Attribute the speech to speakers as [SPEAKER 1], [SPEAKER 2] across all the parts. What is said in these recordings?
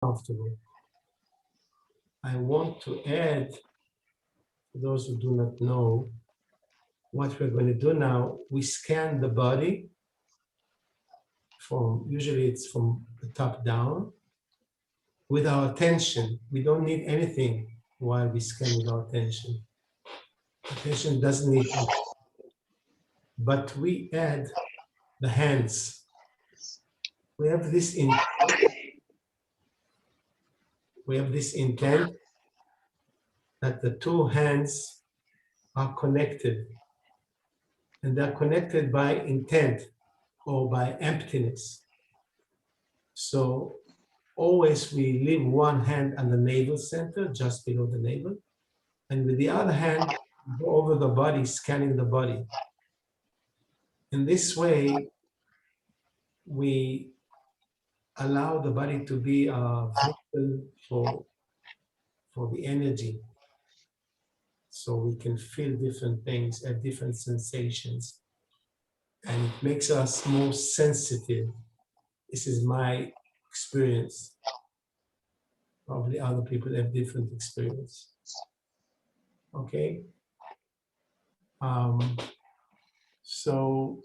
[SPEAKER 1] comfortable. I want to add, for those who do not know, what we're going to do now, we scan the body usually it's from the top down, with our attention. We don't need anything while we scan with our attention. Attention doesn't need anything. But we add the hands. We have this intent that the two hands are connected, and they're connected by intent or by emptiness. So always we leave one hand on the navel center, just below the navel, and with the other hand, go over the body, scanning the body. In this way, we allow the body to be a vehicle for the energy. So we can feel different things, have different sensations, and it makes us more sensitive. This is my experience. Probably other people have different experience. Okay? So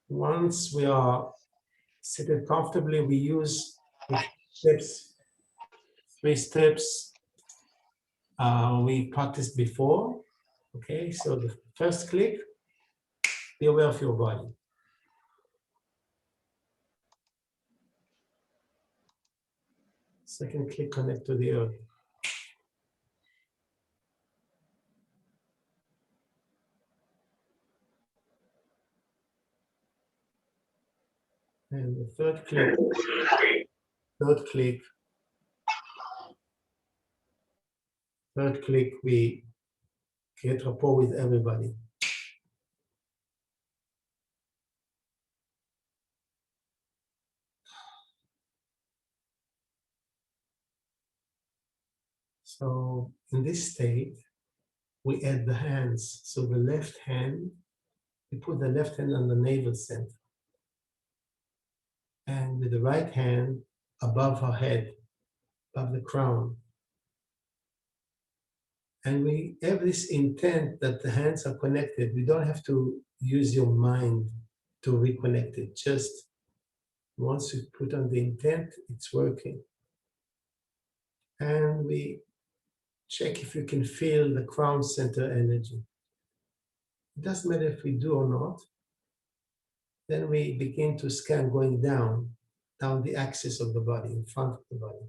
[SPEAKER 1] once we are seated comfortably, we use three steps we practiced before. Okay, so the first click, be aware of your body. Second click, connect to the earth. And the third click, we get rapport with everybody. So in this state, we add the hands. So the left hand, we put the left hand on the navel center. And with the right hand above her head, above the crown. And we have this intent that the hands are connected. We don't have to use your mind to reconnect it. Just once you put on the intent, it's working. And we check if you can feel the crown center energy. It doesn't matter if we do or not. Then we begin to scan going down the axis of the body, in front of the body.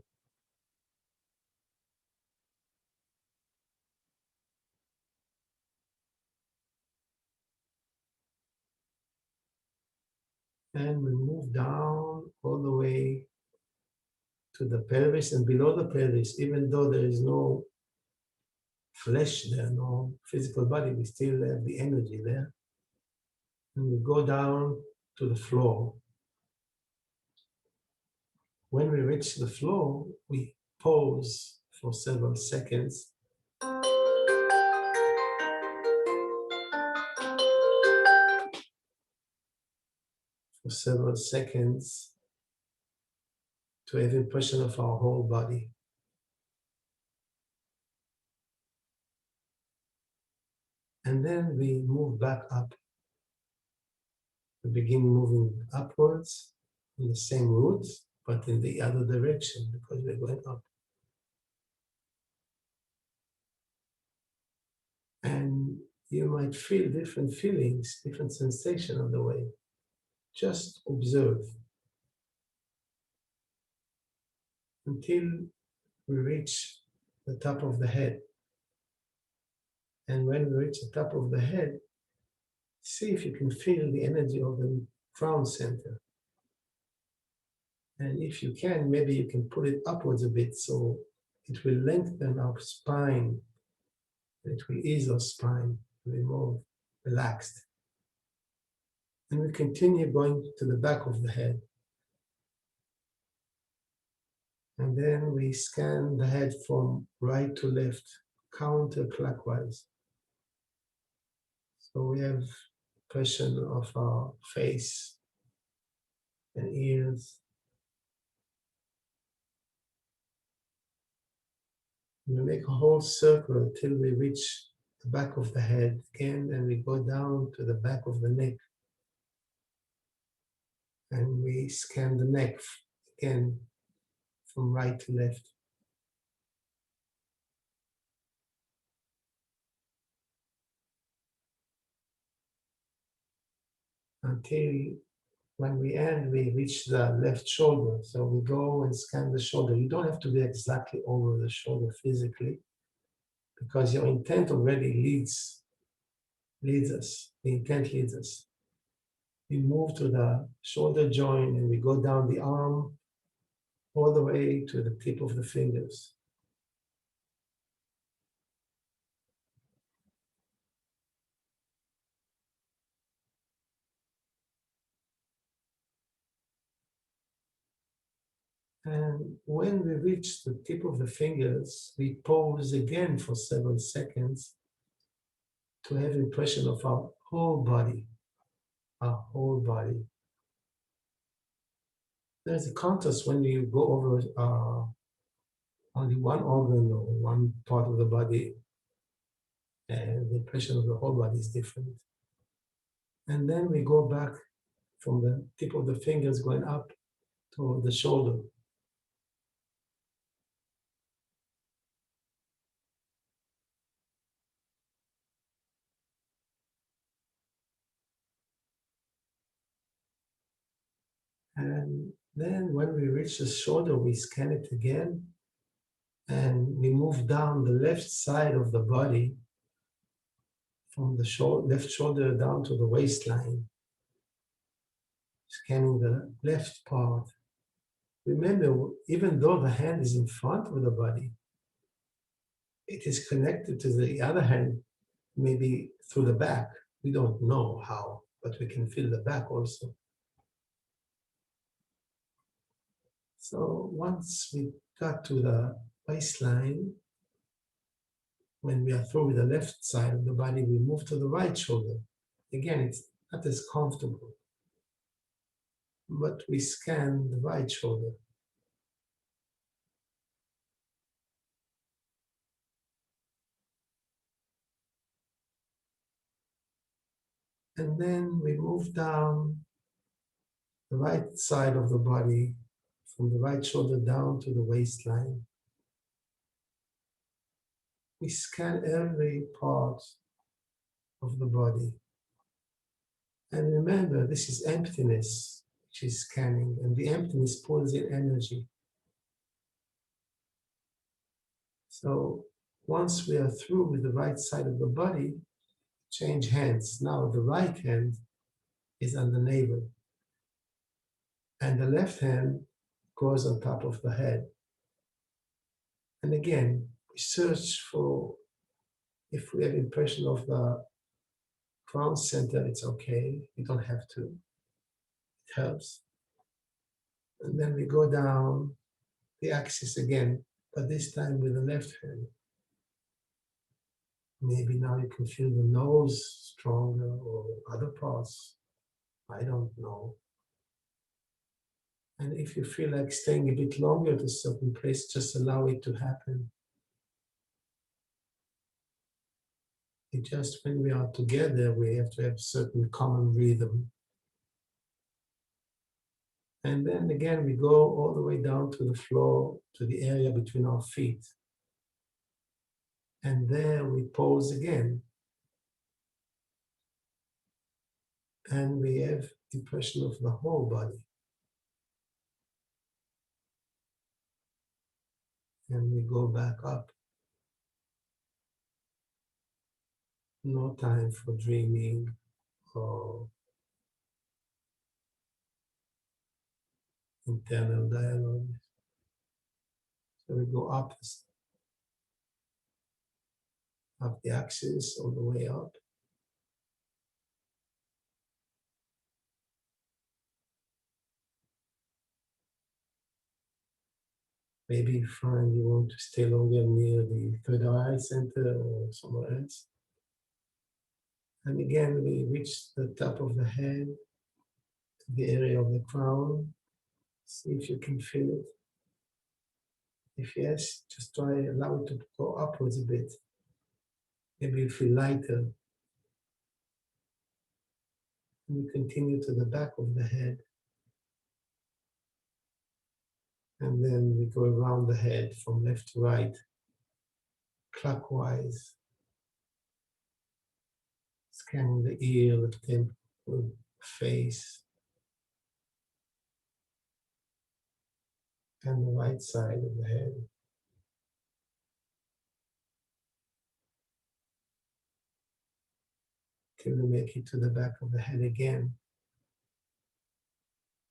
[SPEAKER 1] And we move down all the way to the pelvis, and below the pelvis, even though there is no flesh there, no physical body, we still have the energy there. And we go down to the floor. When we reach the floor, we pause for several seconds. For several seconds to have impression of our whole body. And then we move back up. We begin moving upwards in the same route, but in the other direction because we're going up. And you might feel different feelings, different sensation on the way. Just observe until we reach the top of the head. And when we reach the top of the head, see if you can feel the energy of the crown center. And if you can, maybe you can pull it upwards a bit so it will lengthen our spine. It will ease our spine, be more relaxed. And we continue going to the back of the head. And then we scan the head from right to left, counterclockwise. So we have pressure of our face and ears. We make a whole circle till we reach the back of the head again, and we go down to the back of the neck. And we scan the neck again from right to left. Until when we end, we reach the left shoulder. So we go and scan the shoulder. You don't have to be exactly over the shoulder physically, because your intent already leads us. The intent leads us. We move to the shoulder joint and we go down the arm all the way to the tip of the fingers. And when we reach the tip of the fingers, we pause again for several seconds to have impression of our whole body, our whole body. There's a contrast when you go over only one organ or one part of the body, and the impression of the whole body is different. And then we go back from the tip of the fingers going up to the shoulder. And then when we reach the shoulder, we scan it again, and we move down the left side of the body from the left shoulder down to the waistline, scanning the left part. Remember, even though the hand is in front of the body, it is connected to the other hand, maybe through the back. We don't know how, but we can feel the back also. So once we got to the waistline, when we are through with the left side of the body, we move to the right shoulder. Again, it's not as comfortable, but we scan the right shoulder. And then we move down the right side of the body, from the right shoulder down to the waistline. We scan every part of the body. And remember, this is emptiness, which is scanning, and the emptiness pulls in energy. So once we are through with the right side of the body, change hands. Now the right hand is on the navel, and the left hand goes on top of the head. And again, we search for, if we have impression of the crown center, it's okay. You don't have to. It helps. And then we go down the axis again, but this time with the left hand. Maybe now you can feel the nose stronger or other parts. I don't know. And if you feel like staying a bit longer at a certain place, just allow it to happen. It just, when we are together, we have to have certain common rhythm. And then again, we go all the way down to the floor, to the area between our feet. And there we pause again. And we have impression of the whole body. And we go back up. No time for dreaming or internal dialogue. So we go up the axis all the way up. Maybe you find you want to stay longer near the third eye center or somewhere else. And again, we reach the top of the head, to the area of the crown. See if you can feel it. If yes, just try allow it to go upwards a bit. Maybe you feel lighter. And we continue to the back of the head. And then we go around the head from left to right, clockwise, scanning the ear, the temple, face, and the right side of the head. Till we make it to the back of the head again.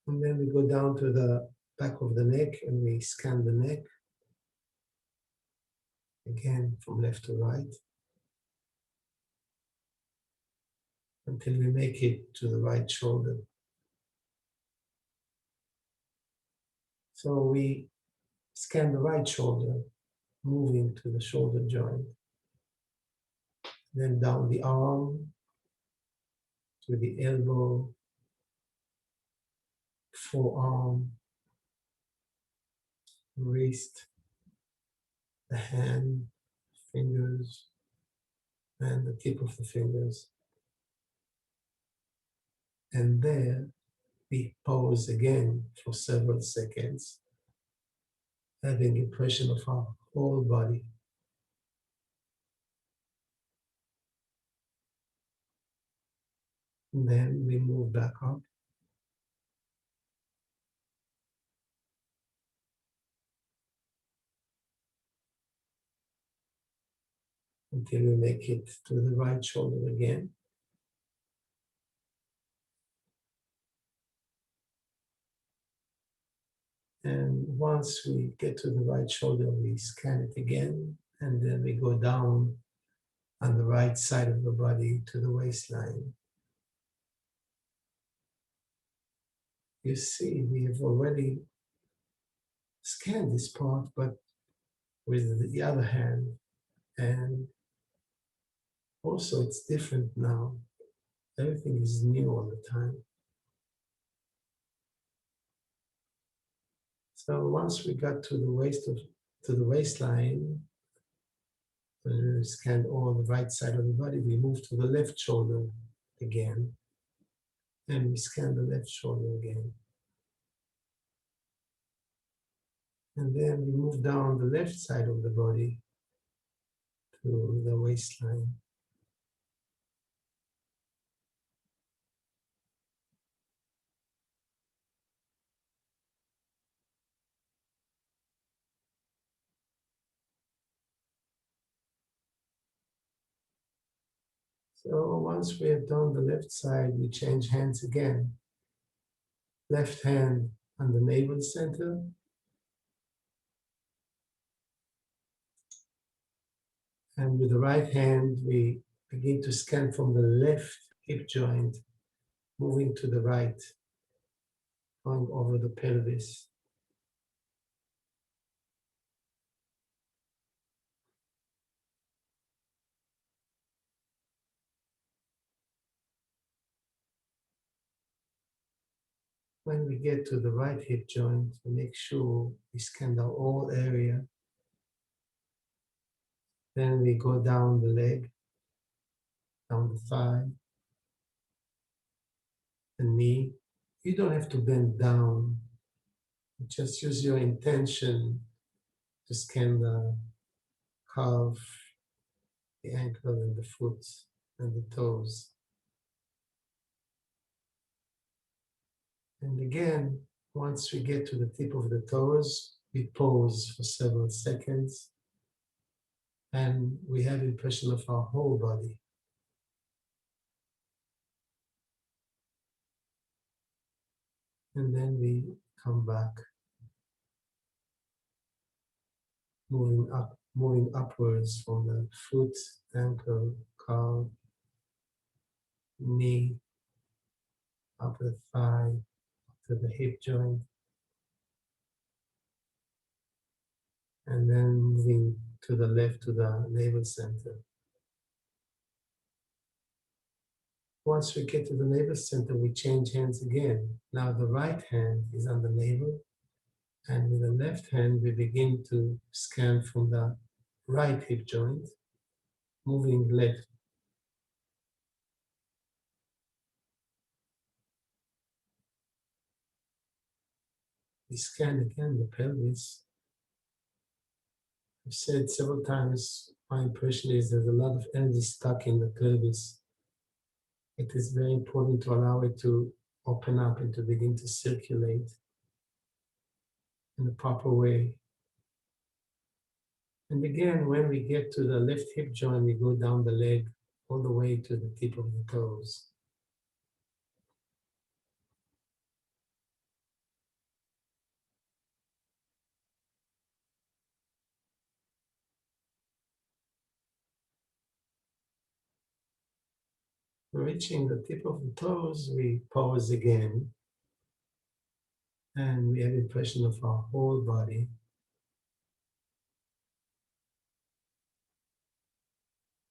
[SPEAKER 1] And then we go down to the back of the neck and we scan the neck. Again, from left to right. Until we make it to the right shoulder. So we scan the right shoulder, moving to the shoulder joint. Then down the arm, to the elbow, forearm, wrist, the hand, fingers, and the tip of the fingers. And there we pause again for several seconds, having impression of our whole body. And then we move back up. Until we make it to the right shoulder again. And once we get to the right shoulder, we scan it again, and then we go down on the right side of the body to the waistline. You see, we have already scanned this part, but with the other hand, and also it's different now. Everything is new all the time. So once we got to the waistline, we scanned all the right side of the body, we move to the left shoulder again, and we scan the left shoulder again. And then we move down the left side of the body to the waistline. So once we have done the left side, we change hands again. Left hand on the navel center. And with the right hand, we begin to scan from the left hip joint, moving to the right, going over the pelvis. When we get to the right hip joint, we make sure we scan the whole area. Then we go down the leg, down the thigh, the knee. You don't have to bend down. Just use your intention to scan the calf, the ankle, and the foot, and the toes. And again, once we get to the tip of the toes, we pause for several seconds, and we have impression of our whole body. And then we come back, moving upwards from the foot, ankle, calf, knee, up the thigh, to the hip joint, and then moving to the left to the navel center. Once we get to the navel center, we change hands again. Now the right hand is on the navel, And with the left hand, we begin to scan from the right hip joint, moving left. We scan again the pelvis. I've said several times, my impression is there's a lot of energy stuck in the pelvis. It is very important to allow it to open up and to begin to circulate in the proper way. And again, when we get to the left hip joint, we go down the leg all the way to the tip of the toes. Reaching the tip of the toes, we pause again. And we have impression of our whole body.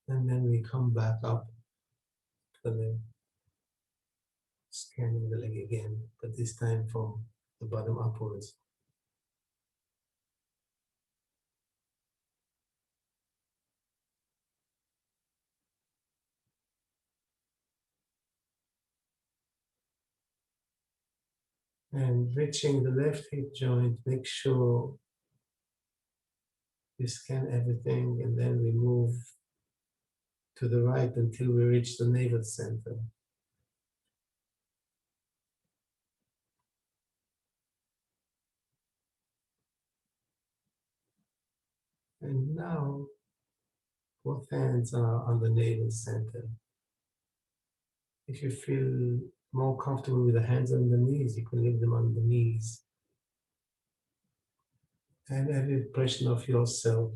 [SPEAKER 1] And then we come back up the leg, scanning the leg again, but this time from the bottom upwards. And reaching the left hip joint, make sure we scan everything, and then we move to the right until we reach the navel center. And now, both hands are on the navel center. If you feel more comfortable with the hands on the knees, you can leave them on the knees. And have an impression of yourself.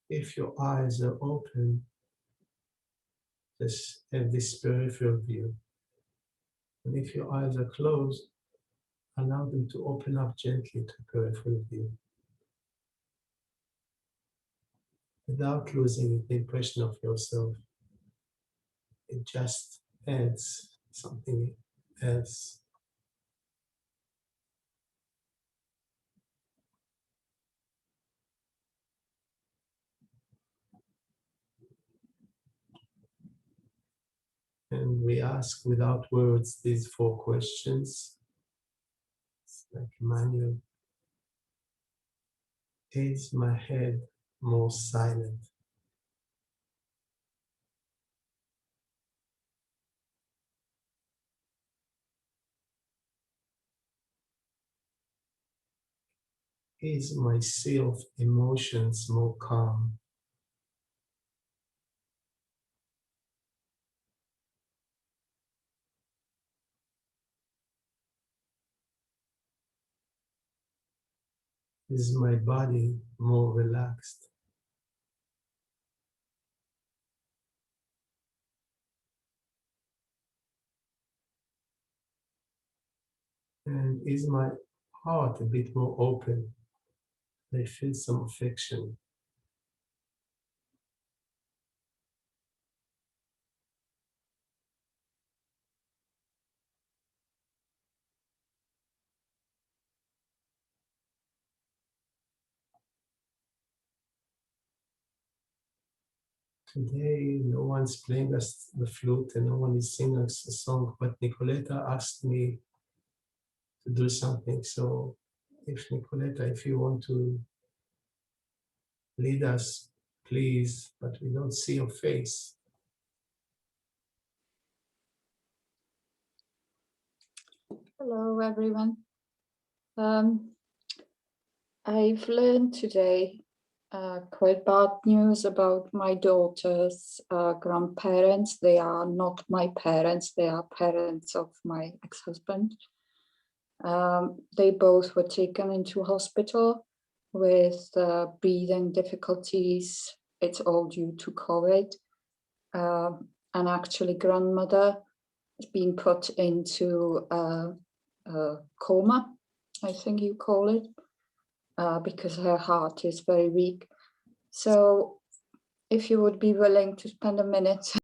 [SPEAKER 1] If your eyes are open, just have this peripheral view. And if your eyes are closed, allow them to open up gently to peripheral view, without losing the impression of yourself. It just adds something else. And we ask without words these 4 questions. It's like Emmanuel. Is my head more silent? Is my self-emotions more calm? Is my body more relaxed? And is my heart a bit more open? I feel some affection. Today, no one's playing us the flute and no one is singing us a song, but Nicoletta asked me to do something. So if Nicoletta, if you want to lead us, please, but we don't see your face.
[SPEAKER 2] Hello, everyone. I've learned today quite bad news about my daughter's grandparents. They are not my parents, they are parents of my ex-husband. They both were taken into hospital with breathing difficulties. It's all due to COVID. And actually, grandmother is being put into coma, I think you call it, because her heart is very weak. So if you would be willing to spend a minute